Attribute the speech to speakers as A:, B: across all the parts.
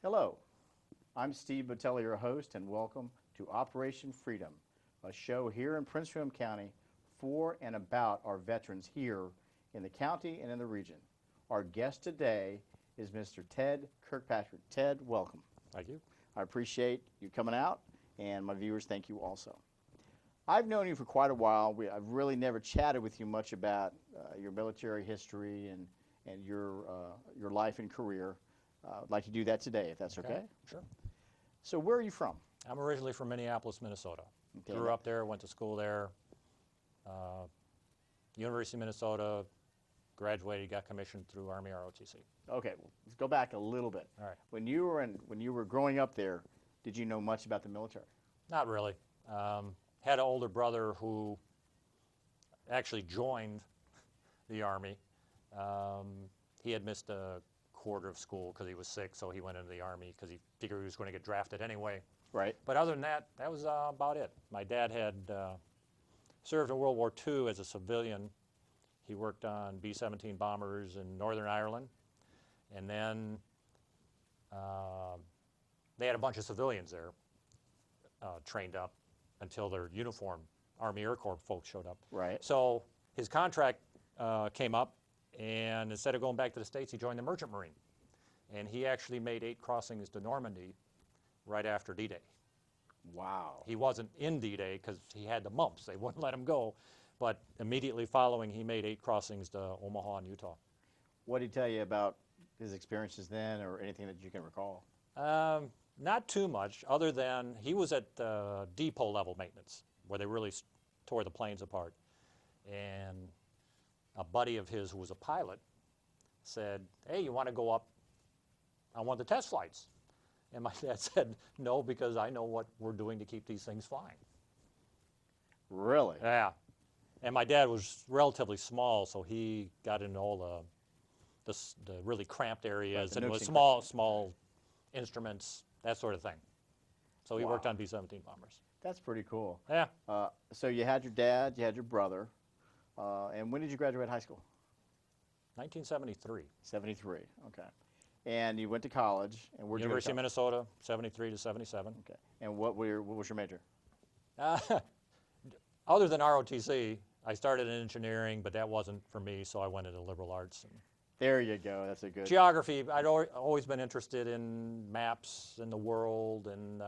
A: Hello, I'm Steve Botelli, your host, and welcome to Operation Freedom, a show here in Prince William County for and about our veterans here in the county and in the region. Our guest today is Mr. Ted KirkPatrick. Ted, welcome.
B: Thank you.
A: I appreciate you coming out, and my viewers thank you also. I've known you for quite a while. I've really never chatted with you much about your military history and your life and career. I'd like to do that today, if that's okay.
B: Sure.
A: So where are you from?
B: I'm originally from Minneapolis, Minnesota.
A: Okay.
B: Grew up there, went to school there. University of Minnesota, graduated, got commissioned through Army ROTC.
A: Okay, well, let's go back a little bit.
B: All right.
A: When you were growing up there, did you know much about the military?
B: Not really. Had an older brother who actually joined the Army. He had missed a quarter of school because he was sick, so he went into the Army because he figured he was going to get drafted anyway.
A: Right.
B: But other than that, that was about it. My dad had served in World War II as a civilian. He worked on B-17 bombers in Northern Ireland, and then they had a bunch of civilians there trained up until their uniform Army Air Corps folks showed up.
A: Right.
B: So his contract came up, and instead of going back to the States, he joined the Merchant Marine. And he actually made 8 crossings to Normandy right after D-Day.
A: Wow.
B: He wasn't in D-Day because he had the mumps. They wouldn't let him go. But immediately following, he made 8 crossings to Omaha and Utah.
A: What did he tell you about his experiences then, or anything that you can recall?
B: Not too much, other than he was at depot level maintenance, where they really tore the planes apart. And a buddy of his who was a pilot said, "Hey, you want to go up on one of the test flights?" And my dad said, "No, because I know what we're doing to keep these things flying."
A: Really?
B: Yeah. And my dad was relatively small, so he got into all the really cramped areas,
A: Right,
B: and with small instruments, that sort of thing. So he worked on B-17 bombers.
A: That's pretty cool.
B: Yeah.
A: So you had your dad, you had your brother, and when did you graduate high school?
B: 1973.
A: 73, okay. And you went to college, and where'd you go to
B: University of
A: college?
B: Minnesota, 73 to 77.
A: Okay. And what was your major?
B: Other than ROTC, I started in engineering, but that wasn't for me, so I went into liberal arts. And
A: There you go. That's a good.
B: geography, I'd always been interested in maps and the world, and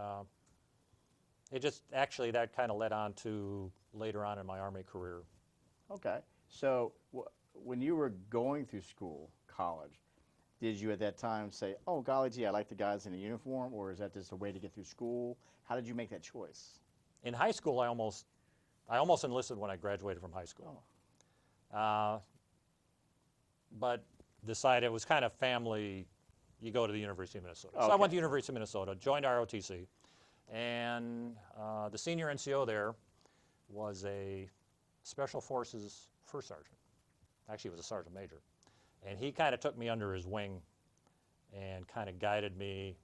B: it just actually that kind of led on to later on in my Army career.
A: Okay. So when you were going through school, college, did you at that time say, "Oh, golly gee, I like the guys in the uniform," or is that just a way to get through school? How did you make that choice?
B: In high school, I almost enlisted when I graduated from high school. But decided it was kind of family, you go to the University of Minnesota.
A: Okay.
B: So I went to the University of Minnesota, joined ROTC, and the senior NCO there was a Special Forces first sergeant. Actually, he was a sergeant major. And he kind of took me under his wing and kind of guided me,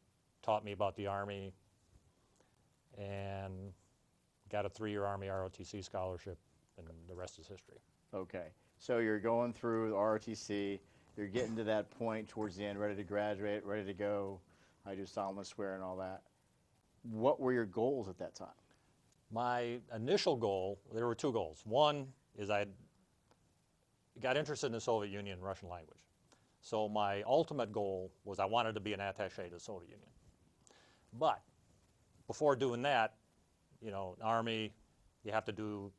B: taught me about the Army, and got a 3-year Army ROTC scholarship, and the rest is history.
A: Okay. So you're going through the ROTC, you're getting to that point towards the end, ready to graduate, ready to go. I do solemnly swear and all that. What were your goals at that time?
B: My initial goal, there were 2 goals. One is I got interested in the Soviet Union and Russian language. So my ultimate goal was I wanted to be an attaché to the Soviet Union. But before doing that, you know, Army, you have to do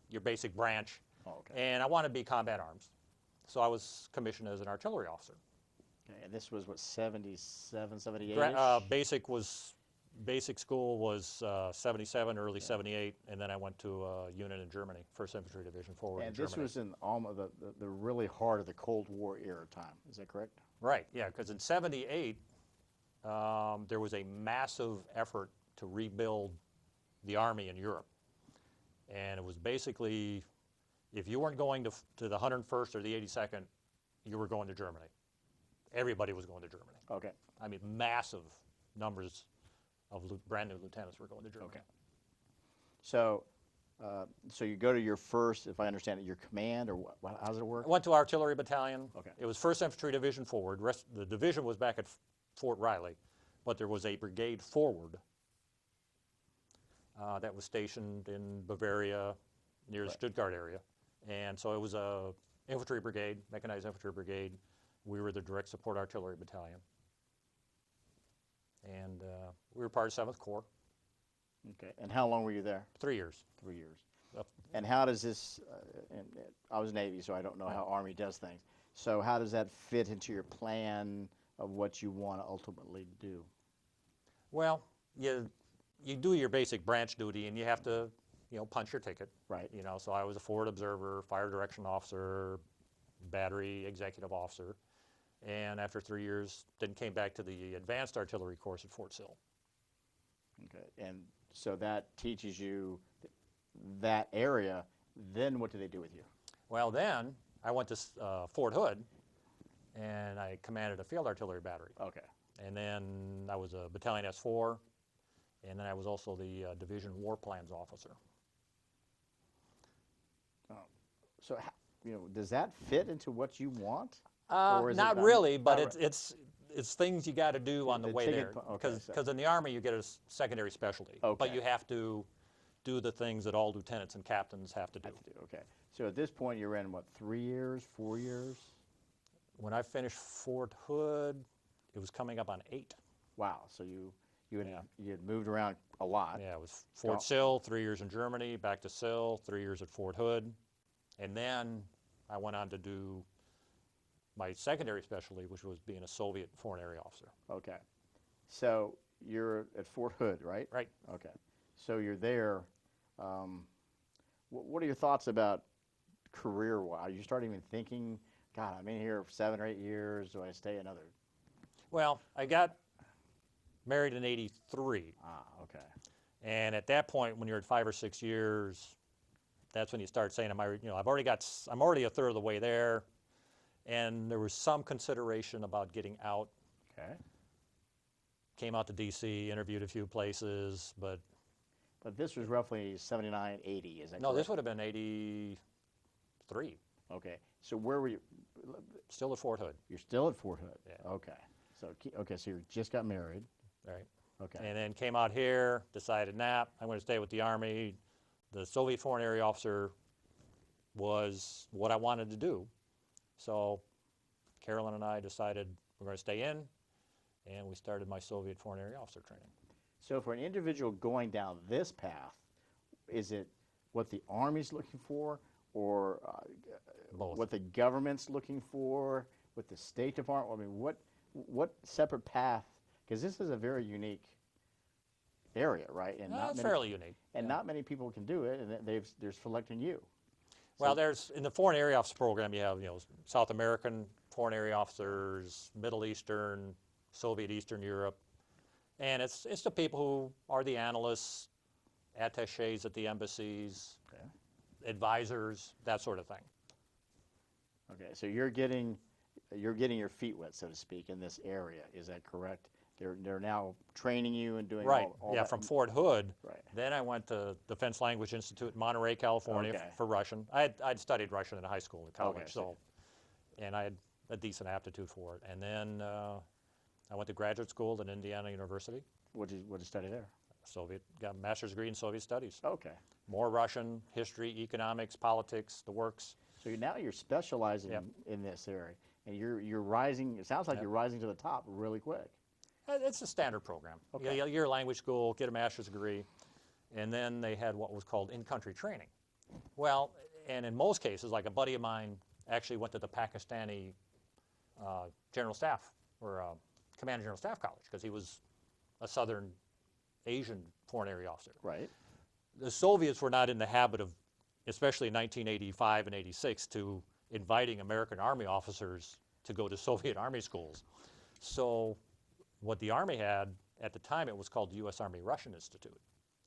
B: your basic branch.
A: Oh, okay.
B: And I wanted to be combat arms. So I was commissioned as an artillery officer.
A: Okay. And this was what, 77, 78?
B: Basic school was 77, early 78, and then I went to a unit in Germany, 1st Infantry Division forward in
A: And
B: Germany.
A: this was in almost the really heart of the Cold War era time. Is that correct?
B: Right, yeah, because in 78, there was a massive effort to rebuild the Army in Europe. And it was basically, if you weren't going to the 101st or the 82nd, you were going to Germany. Everybody was going to Germany.
A: Okay.
B: I mean, massive numbers of brand new lieutenants were going to Germany.
A: Okay. So, so you go to your first, if I understand it, your command, or how does it work?
B: I went to Artillery Battalion.
A: Okay.
B: It was 1st Infantry Division forward. The division was back at Fort Riley, but there was a brigade forward that was stationed in Bavaria near the Stuttgart area. And so it was a infantry brigade, mechanized infantry brigade. We were the direct support artillery battalion. And we were part of 7th Corps.
A: Okay. And how long were you there?
B: 3 years.
A: 3 years.
B: Yep.
A: And how does this, and I was Navy, so I don't know how Army does things. So how does that fit into your plan of what you want to ultimately do?
B: Well, you do your basic branch duty, and you have to, punch your ticket.
A: Right.
B: So I was a forward observer, fire direction officer, battery executive officer, and after 3 years, then came back to the advanced artillery course at Fort Sill.
A: Okay. And so that teaches you that area. Then what do they do with you?
B: Well, then I went to Fort Hood, and I commanded a field artillery battery.
A: Okay.
B: And then I was a battalion S4, and then I was also the division war plans officer.
A: So, does that fit into what you want? Or is
B: Not
A: it
B: really, but
A: not
B: it's things you got to do on the way
A: ticket
B: there.
A: okay,
B: Because in the Army you get a secondary specialty, but
A: Okay.
B: you have to do the things that all lieutenants and captains have to do.
A: Okay. So at this point, you're in what, 3 years, 4 years?
B: When I finished Fort Hood, it was coming up on 8.
A: Wow. So you had moved around a lot.
B: Yeah, it was Fort Sill, 3 years in Germany, back to Sill, 3 years at Fort Hood, and then I went on to do my secondary specialty, which was being a Soviet foreign area officer.
A: Okay. So you're at Fort Hood, right?
B: Right.
A: Okay. So you're there. What are your thoughts about career-wise? You start even thinking, God, I'm in here for 7 or 8 years. Do I stay another?
B: Well, I got married in '83.
A: Okay.
B: And at that point, when you're at 5 or 6 years, that's when you start saying, I'm already a third of the way there. And there was some consideration about getting out.
A: Okay.
B: Came out to DC, interviewed a few places, but
A: this was roughly 79, 80, is that
B: no,
A: correct?
B: this would have been '83.
A: Okay. So where were you?
B: Still at Fort Hood.
A: You're still at Fort Hood.
B: Yeah.
A: Okay. So you just got married.
B: Right.
A: Okay.
B: And then came out here, decided, I'm going to stay with the Army. The Soviet foreign area officer was what I wanted to do. So Carolyn and I decided we're going to stay in, and we started my Soviet foreign area officer training.
A: So for an individual going down this path, is it what the Army's looking for, or
B: Both.
A: what the government's looking for, what the State Department? I mean, what separate path? Because this is a very unique area, right? And
B: It's fairly unique.
A: And not many people can do it, and they're selecting you.
B: Well, there's in the foreign area officer program, you have South American foreign area officers, Middle Eastern, Soviet Eastern Europe, and it's the people who are the analysts, attachés at the embassies, advisors, that sort of thing.
A: Okay, so you're getting your feet wet, so to speak, in this area. Is that correct? They're now training you and doing
B: Right.
A: all
B: Yeah,
A: that.
B: from Fort Hood.
A: Right.
B: Then I went to Defense Language Institute in Monterey, California
A: Okay.
B: for Russian. I'd studied Russian in high school and college,
A: Okay,
B: so and I had a decent aptitude for it. And then I went to graduate school at Indiana University.
A: What did you study there?
B: Got a master's degree in Soviet studies.
A: Okay.
B: More Russian, history, economics, politics, the works.
A: So now you're specializing in this area, and you're rising. It sounds like you're rising to the top really quick.
B: It's a standard program.
A: Okay.
B: You're a language school, get a master's degree, and then they had what was called in-country training. Well, and in most cases, like a buddy of mine actually went to the Pakistani General Staff, or Command General Staff College, because he was a Southern Asian foreign area officer.
A: Right.
B: The Soviets were not in the habit of, especially in 1985 and 86, to inviting American Army officers to go to Soviet Army schools. So what the Army had, at the time it was called the U.S. Army Russian Institute,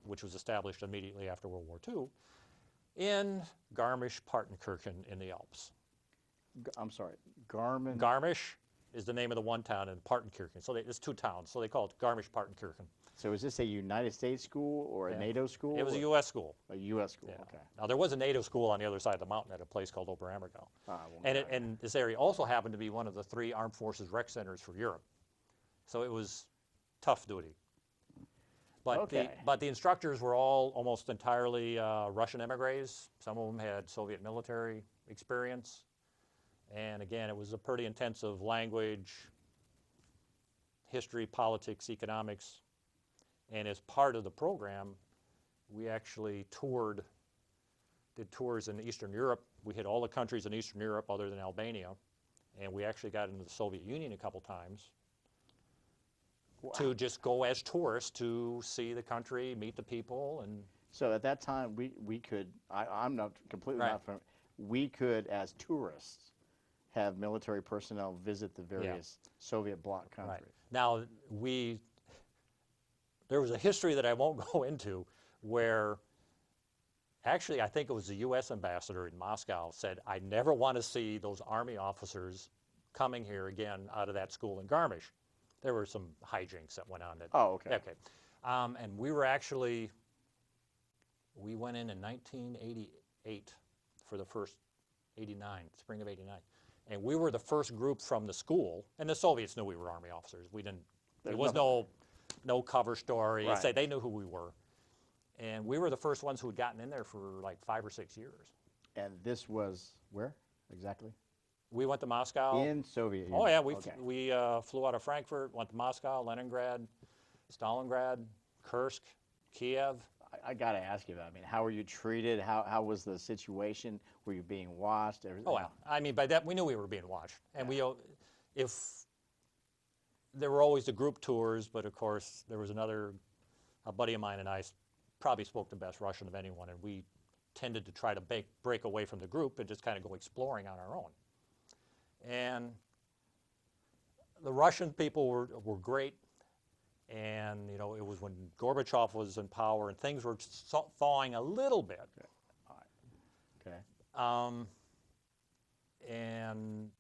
B: which was established immediately after World War II in Garmisch-Partenkirchen in the Alps.
A: I'm sorry, Garmin.
B: Garmisch is the name of the one town, and Partenkirchen. So it's two towns, so they call it Garmisch-Partenkirchen.
A: So is this a United States school or a
B: Yeah.
A: NATO school?
B: It was a
A: or
B: U.S. school.
A: a U.S. school,
B: Yeah.
A: okay.
B: Now, there was a NATO school on the other side of the mountain at a place called Oberammergau.
A: Well,
B: And this area also happened to be one of the 3 armed forces rec centers for Europe. So it was tough duty. But,
A: Okay.
B: the instructors were all almost entirely Russian emigres. Some of them had Soviet military experience. And again, it was a pretty intensive language, history, politics, economics. And as part of the program, we actually did tours in Eastern Europe. We hit all the countries in Eastern Europe other than Albania. And we actually got into the Soviet Union a couple times to just go as tourists to see the country, meet the people. And
A: So at that time, we could, I'm not completely
B: Right.
A: not from, we could, as tourists, have military personnel visit the various Soviet bloc countries.
B: Now, there was a history that I won't go into where actually I think it was the U.S. ambassador in Moscow said, I never want to see those Army officers coming here again out of that school in Garmisch. There were some hijinks that went on.
A: Oh, okay.
B: Okay. And we went in 1988 for the first, 89, spring of 89. And we were the first group from the school, and the Soviets knew we were Army officers. There was no cover story.
A: Right.
B: They knew who we were. And we were the first ones who had gotten in there for like 5 or 6 years.
A: And this was where exactly?
B: We went to Moscow.
A: In Soviet Union.
B: Oh yeah,
A: Okay.
B: we flew out of Frankfurt, went to Moscow, Leningrad, Stalingrad, Kursk, Kiev.
A: I got to ask you that. I mean, how were you treated? How was the situation? Were you being watched? Everything?
B: Oh well, I mean by that we knew we were being watched, and if there were always the group tours, but of course there was a buddy of mine and I probably spoke the best Russian of anyone, and we tended to try to break away from the group and just kind of go exploring on our own. And the Russian people were great, and it was when Gorbachev was in power and things were thawing a little bit.
A: Okay. All right. Okay.
B: And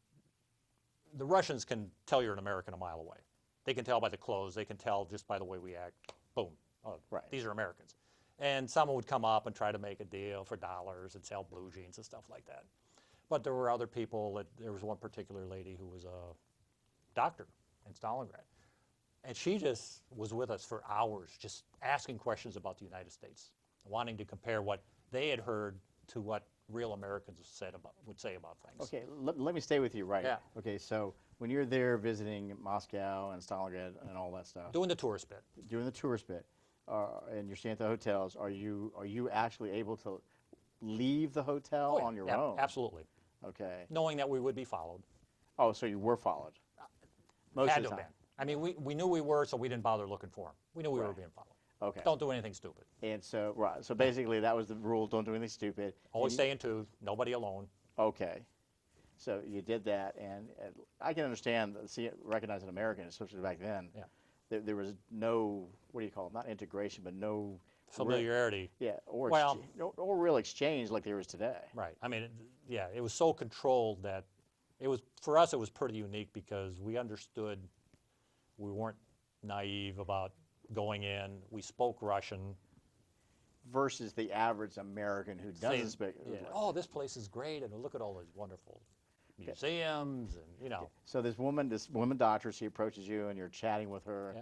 B: the Russians can tell you're an American a mile away. They can tell by the clothes. They can tell just by the way we act. Boom. Oh,
A: Right.
B: These are Americans. And someone would come up and try to make a deal for dollars and sell blue jeans and stuff like that. But there were other people. There was one particular lady who was a doctor in Stalingrad. And she just was with us for hours, just asking questions about the United States, wanting to compare what they had heard to what real Americans would say about things.
A: Okay, let me stay with you right
B: Yeah.
A: now. Okay, so when you're there visiting Moscow and Stalingrad and all that stuff,
B: Doing the tourist bit.
A: doing the tourist bit, and you're staying at the hotels, are you actually able to leave the hotel
B: Oh, yeah.
A: on your
B: Yeah,
A: own?
B: Absolutely.
A: Okay.
B: Knowing that we would be followed.
A: Oh, so you were followed most
B: Had
A: of
B: to
A: the
B: have
A: time.
B: been. I mean, we knew we were, so we didn't bother looking for them. We knew we were
A: Right.
B: being followed.
A: Okay.
B: Don't do anything stupid.
A: And so right, so basically that was the rule. Don't do anything stupid.
B: Always
A: And
B: stay in twos, nobody alone.
A: Okay. So you did that, and I can understand, recognize an American, especially back then.
B: Yeah.
A: There was no, what do you call it? Not integration, but no
B: Familiarity.
A: Yeah, or
B: Well-
A: or real exchange like there is today.
B: Right. I mean, it was so controlled that for us, it was pretty unique because we understood we weren't naive about going in. We spoke Russian.
A: Versus the average American who doesn't speak.
B: Yeah. Oh, this place is great, and look at all these wonderful museums, and
A: So this woman doctor, she approaches you, and you're chatting with her,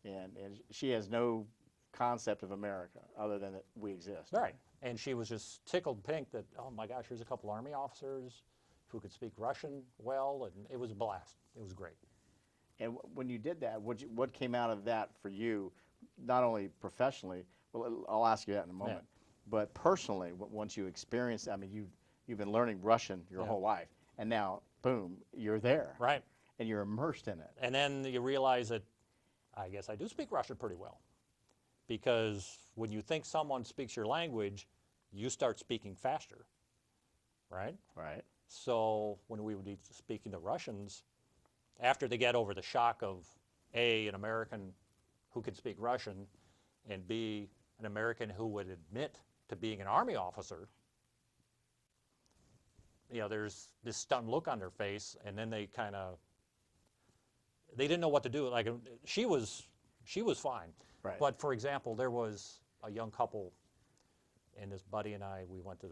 A: and she has no concept of America other than that we exist.
B: Right. And she was just tickled pink that, oh my gosh, here's a couple Army officers who could speak Russian well, and it was a blast. It was great.
A: And when you did that, what came out of that for you, not only professionally? Well, I'll ask you that in a moment. But personally, once you experienced, I mean, you've been learning Russian your whole life, and now, boom, you're there.
B: Right.
A: And you're immersed in it.
B: And then you realize that I guess I do speak Russian pretty well. Because when you think someone speaks your language, you start speaking faster, right?
A: Right.
B: So when we would be speaking to Russians, after they get over the shock of A, an American who can speak Russian, and B, an American who would admit to being an Army officer, there's this stunned look on their face, and then they kind of they didn't know what to do. Like she was fine.
A: Right.
B: But for example, there was a young couple, and this buddy and I, we went to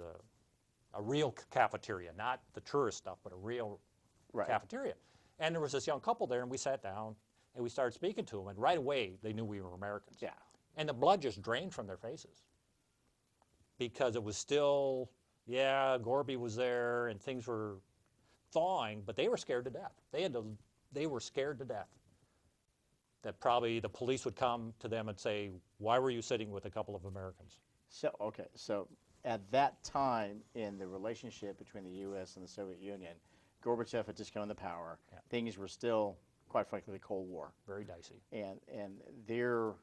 B: a real cafeteria, not the tourist stuff, but a real
A: Right.
B: cafeteria. And there was this young couple there, and we sat down, and we started speaking to them, and right away, they knew we were Americans.
A: Yeah.
B: And the blood just drained from their faces. Because it was still, yeah, Gorby was there, and things were thawing, but they were scared to death. They were scared to death that probably the police would come to them and say, why were you sitting with a couple of Americans?
A: So, okay, so at that time in the relationship between the U.S. and the Soviet Union, Gorbachev had just come into power.
B: Yeah.
A: Things were still, quite frankly, the Cold War.
B: Very dicey.
A: And their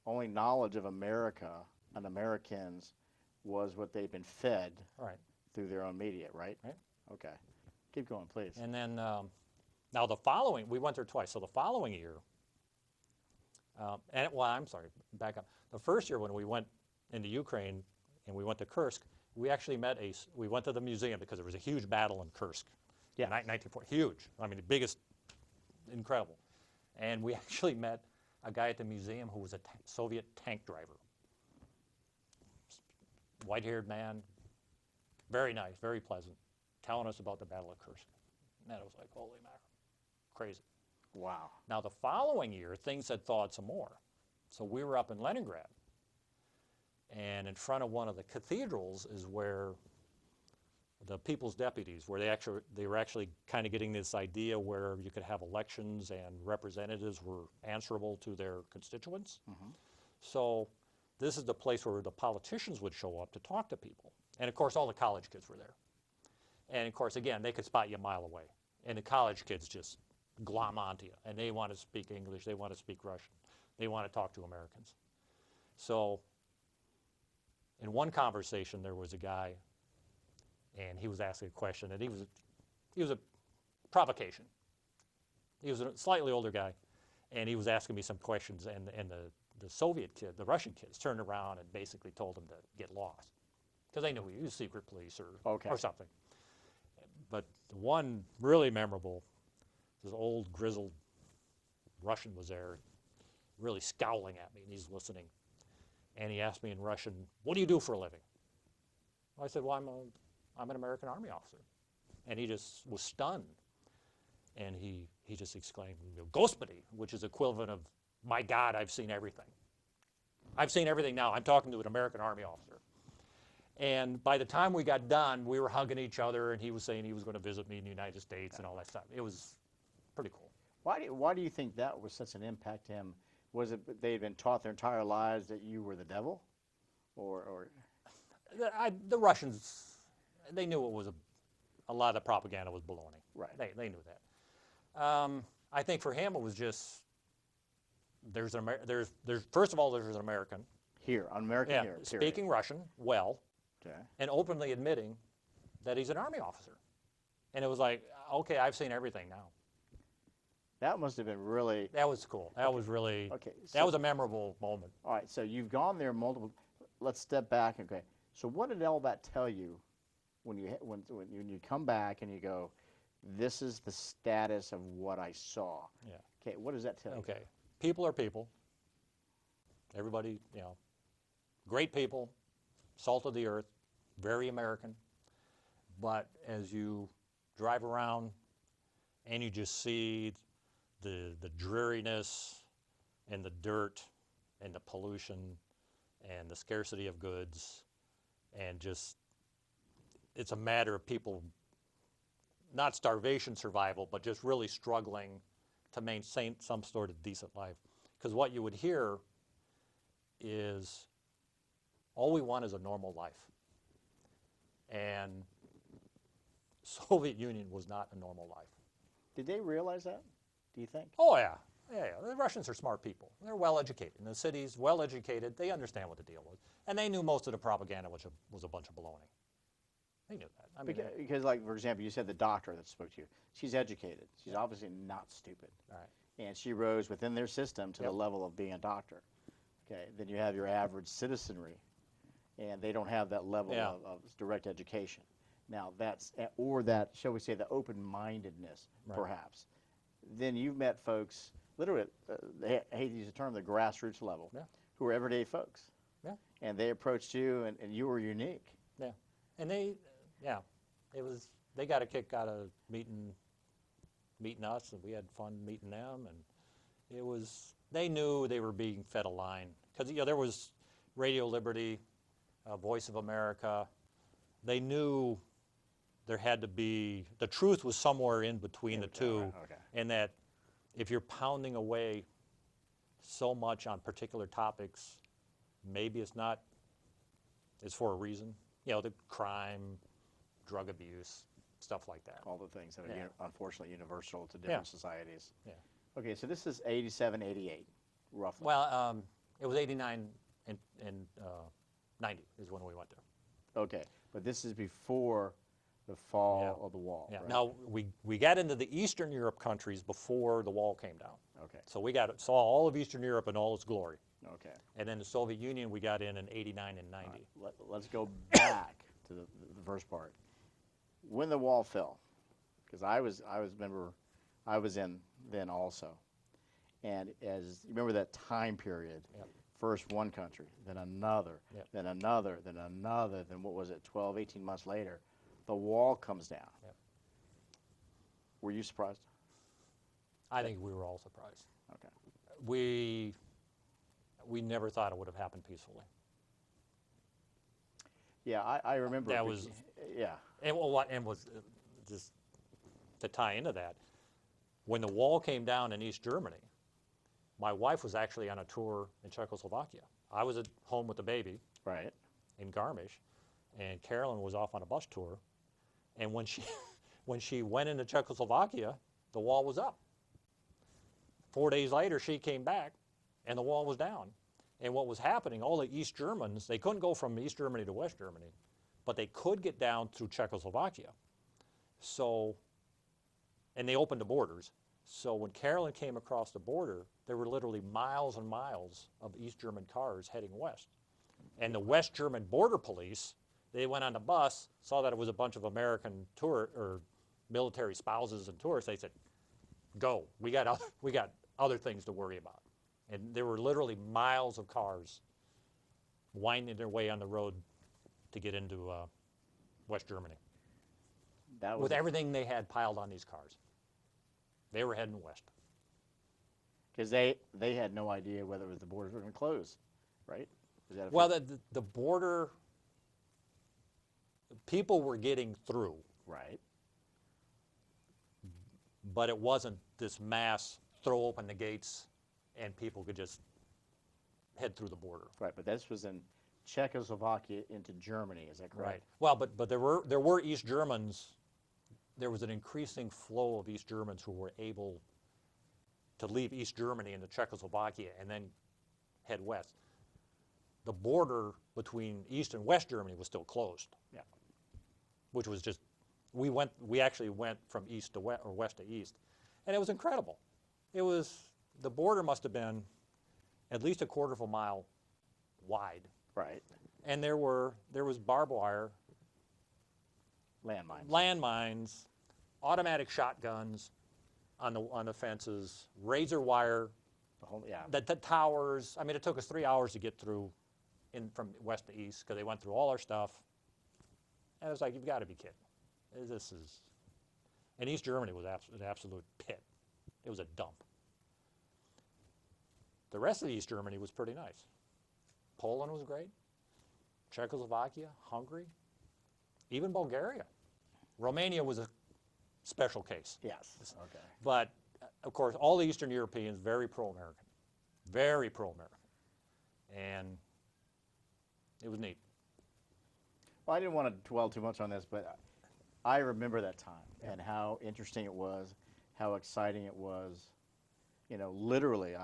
A: only knowledge of America and Americans was what they'd been fed
B: All right.
A: through their own media, right?
B: Right.
A: Okay. Keep going, please.
B: And then, now we went there twice. So the following year, I'm sorry, back up. The first year when we went into Ukraine and we went to Kursk, we actually we went to the museum because there was a huge battle in Kursk.
A: Yeah.
B: In 1940, huge. I mean, the biggest, incredible. And we actually met a guy at the museum who was a Soviet tank driver. White-haired man, very nice, very pleasant, telling us about the Battle of Kursk. And that was like, holy mackerel, crazy.
A: Wow.
B: Now, the following year, things had thawed some more. So we were up in Leningrad. And in front of one of the cathedrals is where the people's deputies, where they were actually kind of getting this idea where you could have elections and representatives were answerable to their constituents.
A: Mm-hmm.
B: So this is the place where the politicians would show up to talk to people. And of course, all the college kids were there. And of course, again, they could spot you a mile away. And the college kids just glom onto you. And they want to speak English, they want to speak Russian, they want to talk to Americans. So in one conversation, there was a guy, and he was asking a question, and he was a provocation. He was a slightly older guy, and he was asking me some questions, and the Soviet kid, the Russian kids, turned around and basically told him to get lost, because they knew he was secret police or something. But the one really memorable, this old grizzled Russian was there, really scowling at me, and he's listening. And he asked me in Russian, "What do you do for a living?" I said, "Well, I'm an American Army officer." And he just was stunned. And he just exclaimed, "Gospodи," which is equivalent of, "My God, I've seen everything. I've seen everything now. I'm talking to an American Army officer." And by the time we got done, we were hugging each other, and he was saying he was going to visit me in the United States and all that stuff. It was pretty cool.
A: Why do you think that was such an impact to him? Was it they had been taught their entire lives that you were the devil? Or
B: The Russians, they knew it was a lot of the propaganda was baloney.
A: Right.
B: They knew that. I think for him it was just there's first of all there's an American.
A: Here, an American
B: Yeah,
A: here. Period.
B: speaking Russian well,
A: Okay.
B: and openly admitting that he's an Army officer. And it was like, okay, I've seen everything now.
A: That must have been really.
B: That was cool. That was really.
A: Okay.
B: That was a memorable moment.
A: All right. So you've gone there multiple. Let's step back. Okay. So what did all that tell you when you come back and you go, this is the status of what I saw?
B: Yeah.
A: Okay. What does that tell you?
B: Okay. People are people. Everybody, great people, salt of the earth, very American. But as you drive around and you just see the dreariness and the dirt and the pollution and the scarcity of goods, and just it's a matter of people, not starvation survival, but just really struggling to maintain some sort of decent life. Because what you would hear is, all we want is a normal life. And Soviet Union was not a normal life.
A: Did they realize that? Do you think?
B: Oh, yeah. Yeah. The Russians are smart people. They're well-educated. In the cities, well-educated. They understand what the deal was. And they knew most of the propaganda was a bunch of baloney. They knew that. I mean,
A: Because, like, for example, you said the doctor that spoke to you. She's educated. She's obviously not stupid.
B: right.
A: And she rose within their system to the level of being a doctor. Okay. Then you have your average citizenry, and they don't have that level of direct education. Now, shall we say, the open-mindedness,
B: Right.
A: perhaps. then you've met folks, literally, I hate to use the term, the grassroots level,
B: Yeah.
A: who are everyday folks.
B: Yeah.
A: And they approached you, and you were unique.
B: Yeah. And they, yeah, they got a kick out of meeting us, and we had fun meeting them, and they knew they were being fed a line. Because, there was Radio Liberty, Voice of America. They knew there had to be, the truth was somewhere in between the two,
A: Right, okay.
B: and that if you're pounding away so much on particular topics, maybe it's for a reason. The crime, drug abuse, stuff like that.
A: All the things that are
B: Yeah.
A: unfortunately universal to different societies.
B: Yeah.
A: Okay, so this is 87, 88, roughly.
B: Well, it was 89 and 90 is when we went there.
A: Okay, but this is before the fall of the wall.
B: Yeah.
A: Right?
B: Now, we got into the Eastern Europe countries before the wall came down.
A: Okay,
B: So we saw all of Eastern Europe in all its glory.
A: okay.
B: And then the Soviet Union, we got in 89 and 90.
A: Let's go back to the first part. When the wall fell, because I was in then also, and as you remember that time period,
B: Yep.
A: first one country, then another,
B: Yep.
A: then another, then another, then what was it, 12, 18 months later, the wall comes down.
B: Yep.
A: Were you surprised?
B: I think we were all surprised.
A: Okay.
B: We never thought it would have happened peacefully.
A: Yeah, I remember.
B: That was-
A: Yeah.
B: And was just to tie into that, when the wall came down in East Germany, my wife was actually on a tour in Czechoslovakia. I was at home with the baby
A: Right.
B: in Garmisch, and Carolyn was off on a bus tour. And when she went into Czechoslovakia, the wall was up. 4 days later, she came back, and the wall was down. And what was happening, all the East Germans, they couldn't go from East Germany to West Germany, but they could get down through Czechoslovakia. So, and they opened the borders. So when Carolyn came across the border, there were literally miles and miles of East German cars heading west. And the West German border police, they went on the bus, saw that it was a bunch of American military spouses and tourists. They said, "Go, we got other things to worry about." And there were literally miles of cars winding their way on the road to get into West Germany.
A: That was
B: With everything they had piled on these cars. They were heading west.
A: because they had no idea whether the borders were going to close, right? Is that a
B: Well,
A: fair-
B: the border, people were getting through,
A: right.
B: but it wasn't this mass throw open the gates and people could just head through the border.
A: Right, but this was in Czechoslovakia into Germany, is that correct?
B: Right. Well, but there were East Germans. There was an increasing flow of East Germans who were able to leave East Germany into Czechoslovakia and then head west. The border between East and West Germany was still closed.
A: Yeah.
B: Which was just, we actually went from east to west, or west to east, and it was incredible. The border must have been at least a quarter of a mile wide,
A: Right.
B: and there was barbed wire, landmines, automatic shotguns on the fences, razor wire,
A: The whole, yeah.
B: the towers. I mean, it took us 3 hours to get through from west to east because they went through all our stuff. And it was like, you've got to be kidding. And East Germany was an absolute pit. It was a dump. The rest of East Germany was pretty nice. Poland was great. Czechoslovakia, Hungary, even Bulgaria. Romania was a special case.
A: Yes. Okay.
B: But, of course, all the Eastern Europeans, very pro-American. Very pro-American. And it was neat.
A: Well, I didn't want to dwell too much on this, but I remember that time and how interesting it was, how exciting it was. You know, literally,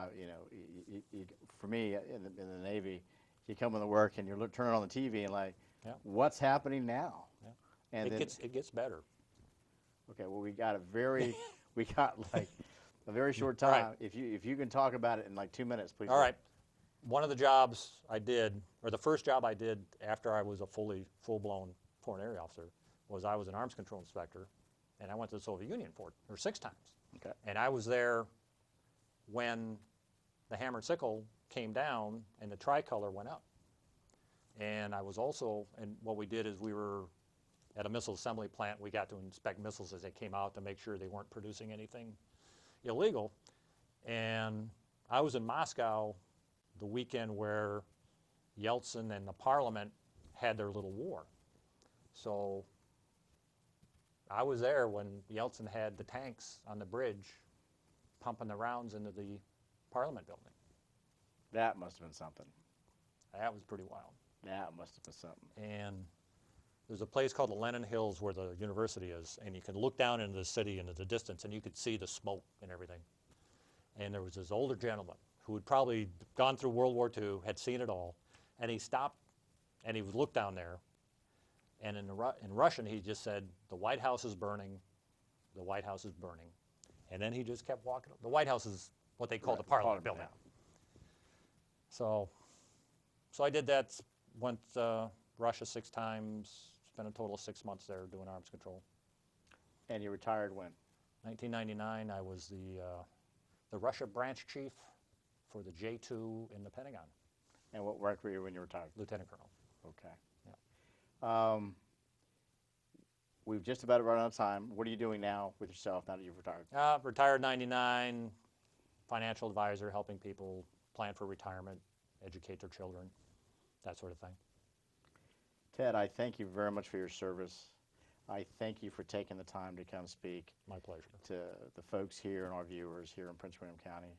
A: for me in the Navy, you come into work and you're turning on the TV and like, what's happening now?
B: Yeah.
A: And
B: It gets better.
A: Okay, well, we got like a very short time.
B: Right.
A: If you can talk about it in like 2 minutes, please.
B: All right. One of the jobs I did, or the first job I did after I was a full-blown foreign area officer, was I was an arms control inspector, and I went to the Soviet Union 6 times.
A: Okay.
B: And I was there when the hammer and sickle came down and the tricolor went up. And I was also, and what we did is we were at a missile assembly plant. We got to inspect missiles as they came out to make sure they weren't producing anything illegal. And I was in Moscow the weekend where Yeltsin and the parliament had their little war. So I was there when Yeltsin had the tanks on the bridge pumping the rounds into the parliament building.
A: That must have been something.
B: That was pretty wild.
A: That must have been something.
B: And there's a place called the Lenin Hills where the university is, and you can look down into the city into the distance, and you could see the smoke and everything. And there was this older gentleman who had probably gone through World War II, had seen it all, and he stopped, and he would look down there, and in Russian he just said, "The White House is burning, the White House is burning." And then he just kept walking. The White House is what they call
A: Right,
B: the Parliament building.
A: yeah.
B: So I did that, went Russia 6 times, spent a total of 6 months there doing arms control.
A: And you retired when?
B: 1999, I was the Russia branch chief for the J2 in the Pentagon,
A: And what rank were you when you retired?
B: lieutenant colonel.
A: Okay.
B: Yeah.
A: We've just about run out of time. What are you doing now with yourself now that you've retired?
B: Retired 99, financial advisor, helping people plan for retirement, educate their children, that sort of thing.
A: Ted, I thank you very much for your service. I thank you for taking the time to come speak
B: My pleasure.
A: to the folks here and our viewers here in Prince William County.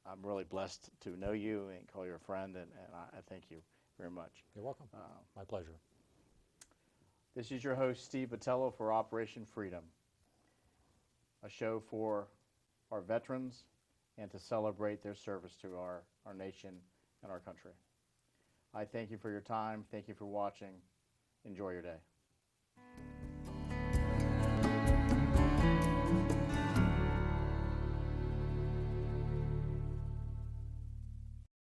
A: I'm really blessed to know you and call you a friend, and I thank you very much.
B: You're welcome. My pleasure.
A: This is your host, Steve Botello, for Operation Freedom, a show for our veterans and to celebrate their service to our nation and our country. I thank you for your time. Thank you for watching. Enjoy your day.